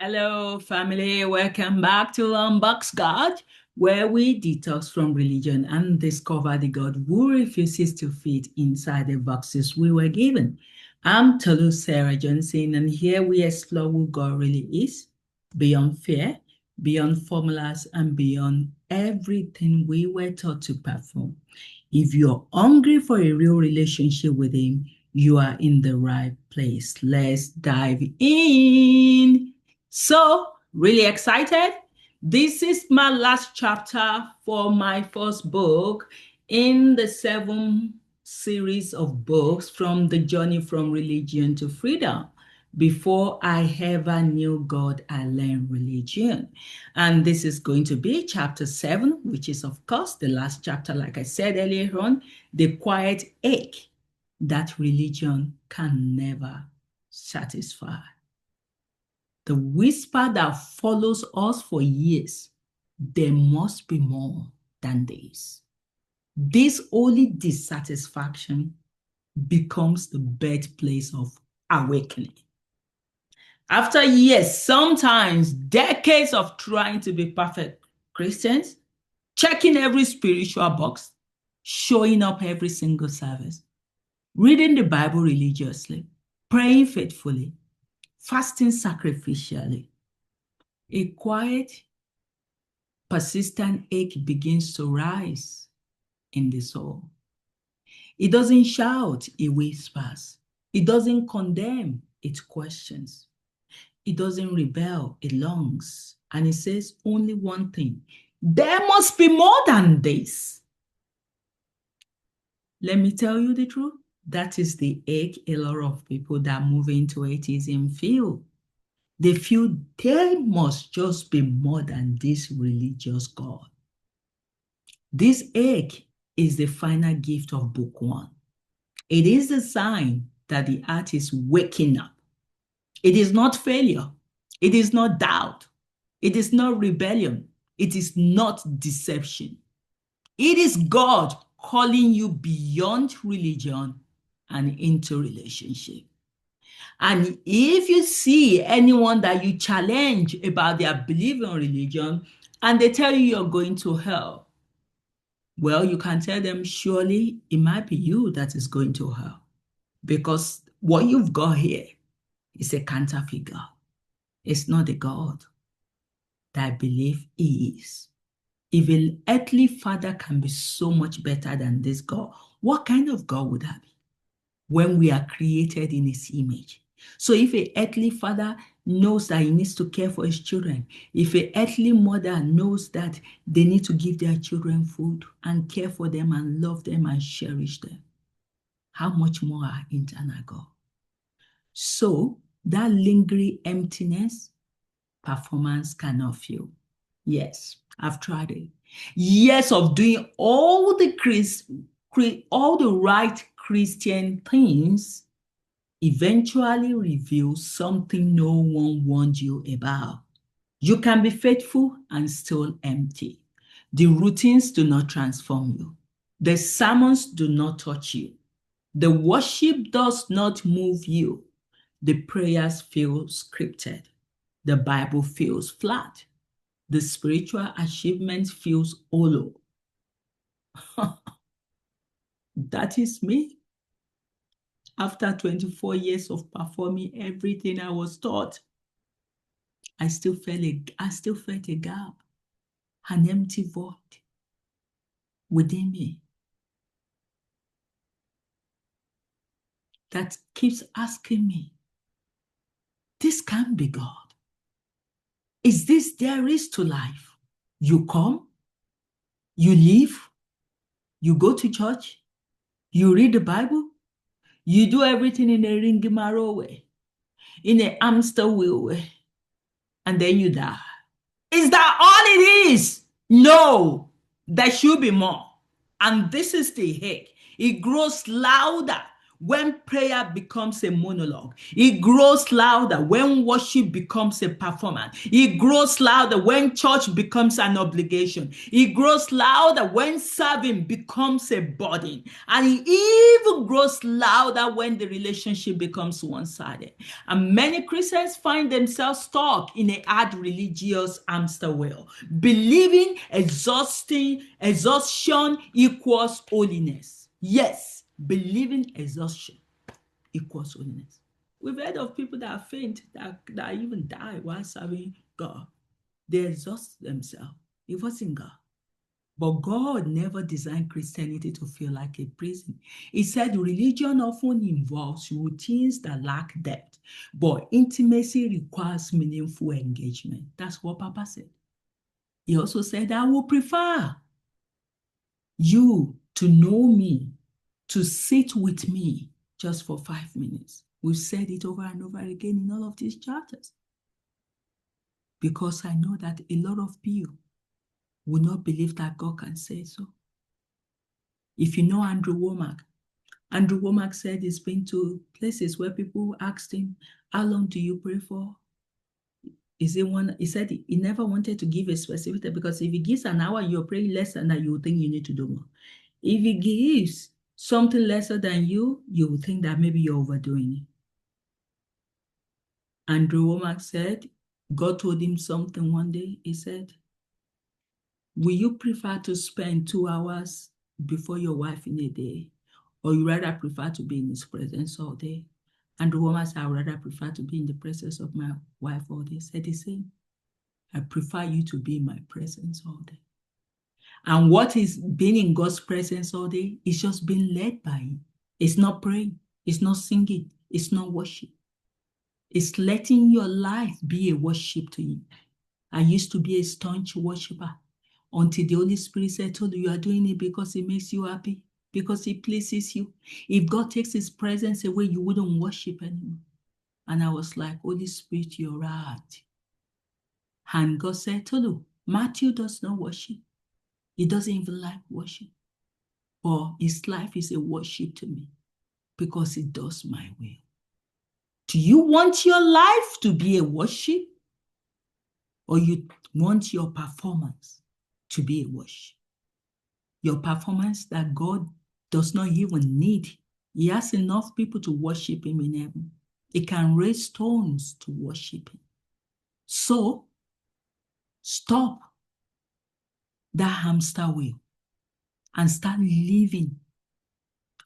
Hello, family. Welcome back to Unboxed God, where we detox from religion and discover the God who refuses to fit inside the boxes we were given. I'm Tolu Sarah Johnson, and here we explore who God really is, beyond fear, beyond formulas, and beyond everything we were taught to perform. If you're hungry for a real relationship with Him, you are in the right place. Let's dive in. So, really excited. This is my last chapter for my first book in the 7 series of books from the journey from religion to freedom. Before I ever knew God, I learned religion. And this is going to be chapter 7, which is, of course, the last chapter, like I said earlier on, the quiet ache that religion can never satisfy. The whisper that follows us for years, there must be more than this. This holy dissatisfaction becomes the birthplace of awakening. After years, sometimes decades of trying to be perfect Christians, checking every spiritual box, showing up every single service, reading the Bible religiously, praying faithfully, fasting sacrificially, a quiet, persistent ache begins to rise in the soul. It doesn't shout, it whispers. It doesn't condemn, it questions. It doesn't rebel, it longs. And it says only one thing: there must be more than this. Let me tell you the truth. That is the ache a lot of people that move into atheism feel. They feel there must just be more than this religious God. This ache is the final gift of book 1. It is the sign that the heart is waking up. It is not failure. It is not doubt. It is not rebellion. It is not deception. It is God calling you beyond religion and into relationship. And if you see anyone that you challenge about their belief in religion and they tell you you're going to hell, well, you can tell them, surely it might be you that is going to hell, because what you've got here is a counterfeit God. It's not the God that I believe He is. If an earthly father can be so much better than this God, what kind of God would that be when we are created in His image? So if an earthly father knows that he needs to care for his children, if an earthly mother knows that they need to give their children food and care for them and love them and cherish them, how much more our internal God? So that lingering emptiness, performance cannot fill. Yes, I've tried it. Years of doing all the right Christian things eventually reveal something no one warned you about. You can be faithful and still empty. The routines do not transform you. The sermons do not touch you. The worship does not move you. The prayers feel scripted. The Bible feels flat. The spiritual achievement feels hollow. That is me. After 24 years of performing everything I was taught, I still felt a gap, an empty void within me that keeps asking me, this can't be God. Is this there is to life? You come, you live, you go to church, you read the Bible, you do everything in a ringimaro way, in a hamster wheel way, and then you die. Is that all it is? No, there should be more. And this is the ache. It grows louder when prayer becomes a monologue. It grows louder when worship becomes a performance. It grows louder when church becomes an obligation. It grows louder when serving becomes a burden. And it even grows louder when the relationship becomes one-sided. And many Christians find themselves stuck in a hard religious hamster wheel, believing exhaustion equals holiness. Yes, believing exhaustion equals holiness. We've heard of people that faint, that even die while serving God. They exhaust themselves. It wasn't God. But God never designed Christianity to feel like a prison. He said religion often involves routines that lack depth, but intimacy requires meaningful engagement. That's what Papa said. He also said, I would prefer you to know me, to sit with me just for 5 minutes. We've said it over and over again in all of these chapters. Because I know that a lot of people will not believe that God can say so. If you know Andrew Womack said he's been to places where people asked him, how long do you pray for? He said he never wanted to give a specific time, because if he gives an hour, you're praying less than that, you would think you need to do more. If he gives something lesser than you would think that maybe you're overdoing it. Andrew Womack said, God told him something one day. He said, will you prefer to spend 2 hours before your wife in a day, or you rather prefer to be in his presence all day? Andrew Womack said, I would rather prefer to be in the presence of my wife all day. He said the same. I prefer you to be in my presence all day. And what is being in God's presence all day is just being led by him. It's not praying. It's not singing. It's not worship. It's letting your life be a worship to him. I used to be a staunch worshiper until the Holy Spirit said, told you are doing it because it makes you happy, because it pleases you. If God takes his presence away, you wouldn't worship anymore. And I was like, Holy Spirit, you're right. And God said, Tolu, Matthew does not worship. He doesn't even like worship. But his life is a worship to me because he does my will. Do you want your life to be a worship? Or you want your performance to be a worship? Your performance that God does not even need. He has enough people to worship him in heaven. He can raise stones to worship him. So, stop that hamster wheel and start living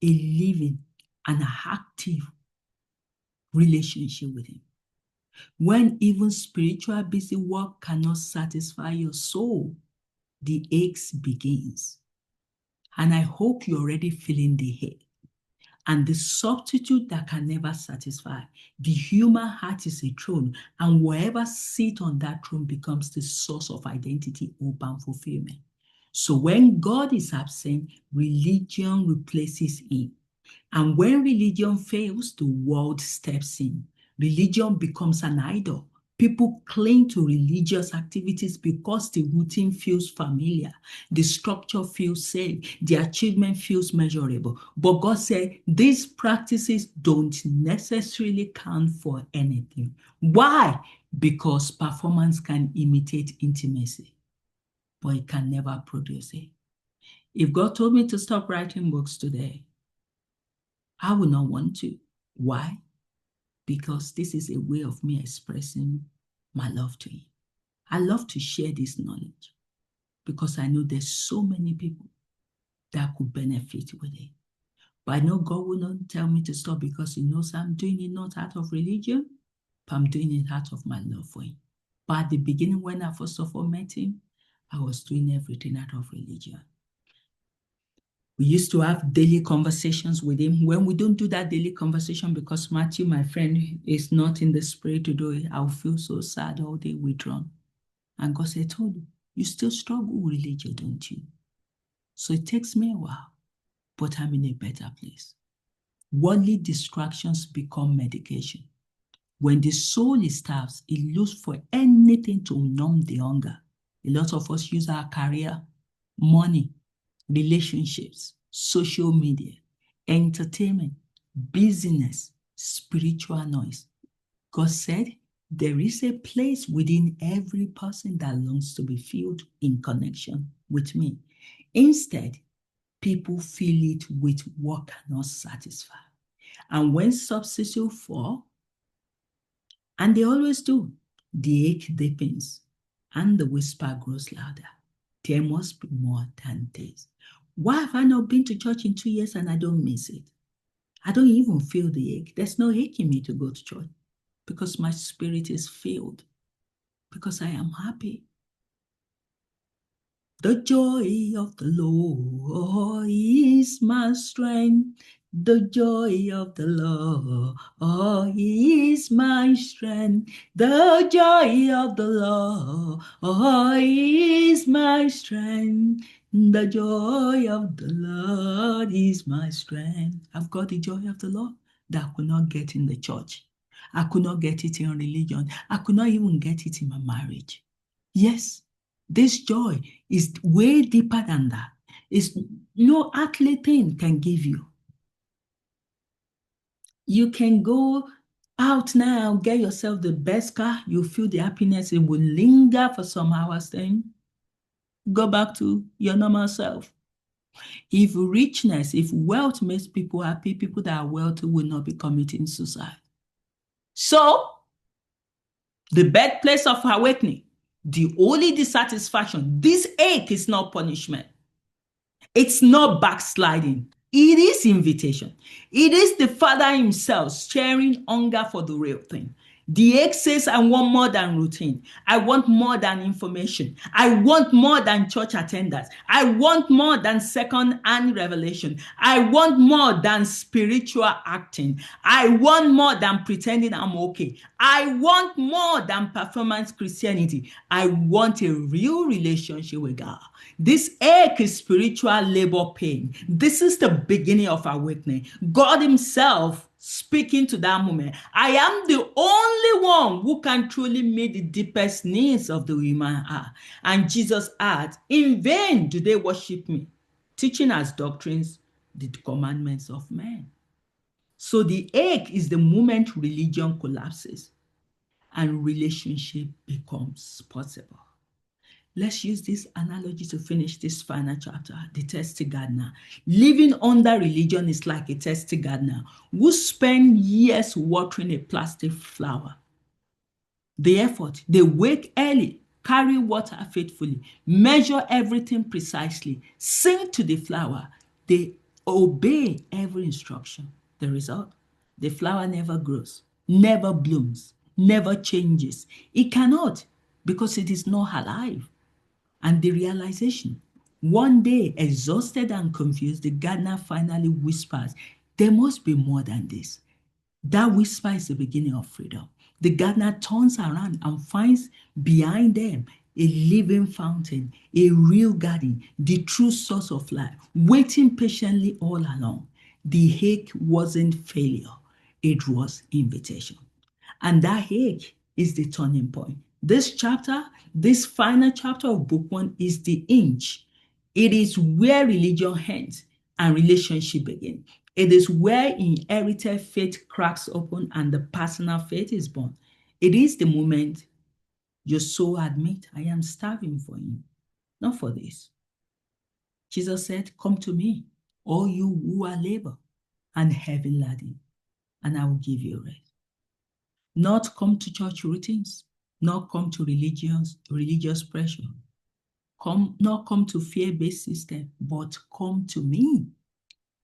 an active relationship with him. When even spiritual busy work cannot satisfy your soul, the aches begins. And I hope you're already feeling the ache. And the substitute that can never satisfy. The human heart is a throne, and whoever sits on that throne becomes the source of identity, hope, and fulfillment. So when God is absent, religion replaces him. And when religion fails, the world steps in. Religion becomes an idol. People cling to religious activities because the routine feels familiar, the structure feels safe, the achievement feels measurable. But God said these practices don't necessarily count for anything. Why? Because performance can imitate intimacy, but it can never produce it. If God told me to stop writing books today, I would not want to. Why? Because this is a way of me expressing my love to him. I love to share this knowledge because I know there's so many people that could benefit with it. But I know God will not tell me to stop because he knows I'm doing it not out of religion, but I'm doing it out of my love for him. But at the beginning, when I first of all met him, I was doing everything out of religion. We used to have daily conversations with him. When we don't do that daily conversation because Matthew, my friend, is not in the spirit to do it, I'll feel so sad all day, withdrawn. And God said, told you still struggle with religion, don't you? So it takes me a while, but I'm in a better place. Worldly distractions become medication. When the soul is starved, it looks for anything to numb the hunger. A lot of us use our career, money, relationships, social media, entertainment, busyness, spiritual noise. God said, there is a place within every person that longs to be filled in connection with me. Instead, people fill it with what cannot satisfy. And when substitutes fall, and they always do, the ache deepens and the whisper grows louder. There must be more than this. Why have I not been to church in 2 years and I don't miss it? I don't even feel the ache. There's no ache in me to go to church because my spirit is filled, because I am happy. The joy of the Lord is my strength. The joy of the Lord is my strength. The joy of the Lord is my strength. The joy of the Lord is my strength. I've got the joy of the Lord that I could not get in the church. I could not get it in religion. I could not even get it in my marriage. Yes, this joy is way deeper than that. It's no earthly thing can give you. You can go out now, get yourself the best car, you feel the happiness, it will linger for some hours, then go back to your normal self. If richness, if wealth makes people happy, people that are wealthy will not be committing suicide. So, the birthplace of awakening, the only dissatisfaction, this ache is not punishment. It's not backsliding. It is invitation. It is the Father himself sharing hunger for the real thing. The egg says, I want more than routine. I want more than information. I want more than church attendance. I want more than second-hand revelation. I want more than spiritual acting. I want more than pretending I'm okay. I want more than performance Christianity. I want a real relationship with God. This ache is spiritual labor pain. This is the beginning of awakening. God himself speaking to that moment. I am the only one who can truly meet the deepest needs of the human heart. And Jesus asked, in vain do they worship me, teaching as doctrines the commandments of men. So the ache is the moment religion collapses and relationship becomes possible. Let's use this analogy to finish this final chapter, the thirsty gardener. Living under religion is like a thirsty gardener who spent years watering a plastic flower. The effort, they wake early, carry water faithfully, measure everything precisely, sing to the flower. They obey every instruction. The result, the flower never grows, never blooms, never changes. It cannot, because it is not alive. And the realization, one day, exhausted and confused, the gardener finally whispers, there must be more than this. That whisper is the beginning of freedom. The gardener turns around and finds behind them a living fountain, a real garden, the true source of life, waiting patiently all along. The ache wasn't failure, it was invitation. And that ache is the turning point. This chapter, this final chapter of book 1 is the inch. It is where religion ends and relationship begin. It is where inherited faith cracks open and the personal faith is born. It is the moment your soul admit, I am starving for him, not for this. Jesus said, come to me, all you who are labor and heavy laden, and I will give you rest. Not come to church routines, not come to religious pressure, not come to fear-based system, but come to me.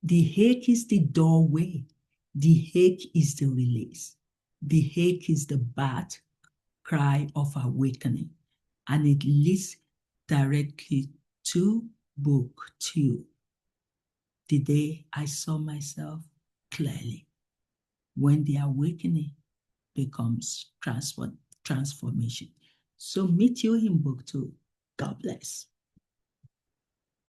The ache is the doorway. The ache is the release. The ache is the bat cry of awakening. And it leads directly to book 2. The day I saw myself clearly. When the awakening becomes transformation. So meet you in book 2. God bless.